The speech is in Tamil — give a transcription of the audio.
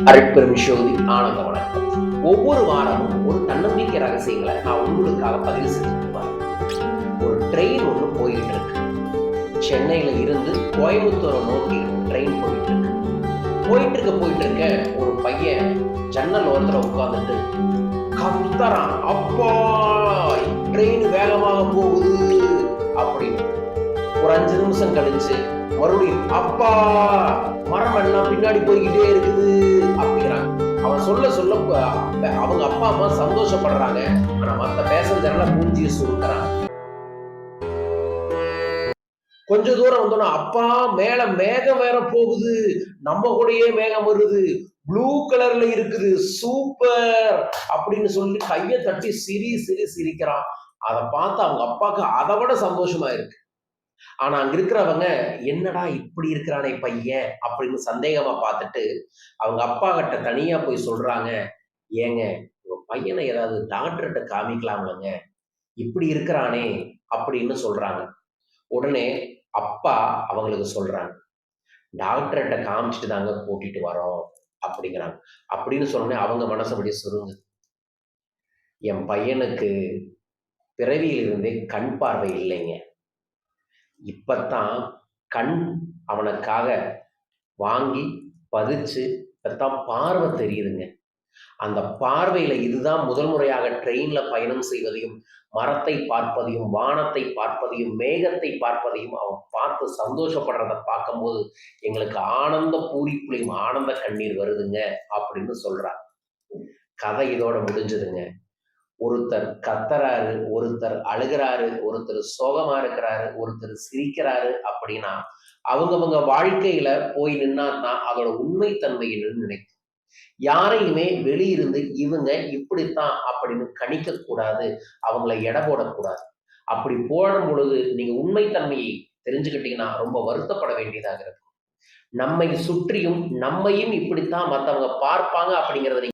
அருட்பெரும் ஜோதி ஆனந்த வணக்கம். ஒவ்வொரு வாரமும் ஒரு தன்னம்பிக்கை ரகசியங்களை நான் உங்களுக்காக பதிவு செஞ்சுட்டு வரேன். ஒரு ட்ரெயின் ஒன்று போயிட்டு இருக்கு. சென்னையில இருந்து கோயம்புத்தூரை நோக்கி ட்ரெயின் போயிட்டு இருக்க ஒரு பையன் ஜன்னல் ஓரத்துல உட்கார்ந்துட்டு கத்துறான், அப்பா ட்ரெயின் வேகமாக போகுது அப்படின்னு. ஒரு 5 நிமிஷம் கழிச்சு மறுபடியும் அப்பா மரம் எல்லாம் பின்னாடி போய்கிட்டே இருக்குது அப்படிங்கிறாங்க. அவன் சொல்ல சொல்ல அவங்க அப்பா அம்மா சந்தோஷப்படுறாங்க. ஆனா மத்த பேசஞ்சர் எல்லாம் மூஞ்சிய சுருக்கிறாங்க. கொஞ்ச தூரம் வந்தோம்னா அப்பா மேல மேகம் வேற போகுது, நம்ம கூடயே மேகம் வருது, ப்ளூ கலர்ல இருக்குது, சூப்பர் அப்படின்னு சொல்லி கையை தட்டி சிரிக்கிறான். அதை பார்த்து அவங்க அப்பாவுக்கு அதை விட சந்தோஷமா இருக்கு. ஆனா அங்க இருக்கிறவங்க என்னடா இப்படி இருக்கிறானே பையன் அப்படின்னு சந்தேகமா பார்த்துட்டு அவங்க அப்பா கிட்ட தனியா போய் சொல்றாங்க, ஏங்க உங்க பையனை ஏதாவது டாக்டர்கிட்ட காமிக்கலாம்லங்க, இப்படி இருக்கிறானே அப்படின்னு சொல்றாங்க. உடனே அப்பா அவங்களுக்கு சொல்றாங்க, டாக்டர்கிட்ட காமிச்சிட்டு தாங்க கூட்டிட்டு வரோம் அப்படிங்கிறாங்க. அப்படின்னு சொன்னோடனே அவங்க மனசபடி சுருங்குது. என் பையனுக்கு பிறவியில் இருந்தே கண் பார்வை இல்லைங்க, இப்பத்தான் கண் அவனுக்காக வாங்கி பதிச்சு இப்பத்தான் பார்வை தெரியுதுங்க. அந்த பார்வையில இதுதான் முதல் முறையாக ட்ரெயின்ல பயணம் செய்வதையும், மரத்தை பார்ப்பதையும், வானத்தை பார்ப்பதையும், மேகத்தை பார்ப்பதையும் அவன் பார்த்து சந்தோஷப்படுறத பார்க்கும்போது எங்களுக்கு ஆனந்த பூரிப்புலையும் ஆனந்த கண்ணீர் வருதுங்க அப்படின்னு சொல்றார். கதை இதோட முடிஞ்சதுங்க. ஒருத்தர் கத்துறாரு, ஒருத்தர் அழுகிறாரு, ஒருத்தர் சோகமா இருக்கிறாரு, ஒருத்தர் சிரிக்கிறாரு அப்படின்னா அவங்கவங்க வாழ்க்கையில போய் நின்னாதான் அதோட உண்மைத்தன்மை என்னன்னு நினைக்கும். யாரையுமே வெளியிருந்து இவங்க இப்படித்தான் அப்படின்னு கணிக்க கூடாது, அவங்கள எடை போடக்கூடாது. அப்படி போடும் பொழுது நீங்க உண்மைத்தன்மையை தெரிஞ்சுக்கிட்டீங்கன்னா ரொம்ப வருத்தப்பட வேண்டியதாக இருக்கும். நம்மை சுற்றியும் நம்மையும் இப்படித்தான் மற்றவங்க பார்ப்பாங்க அப்படிங்கிறத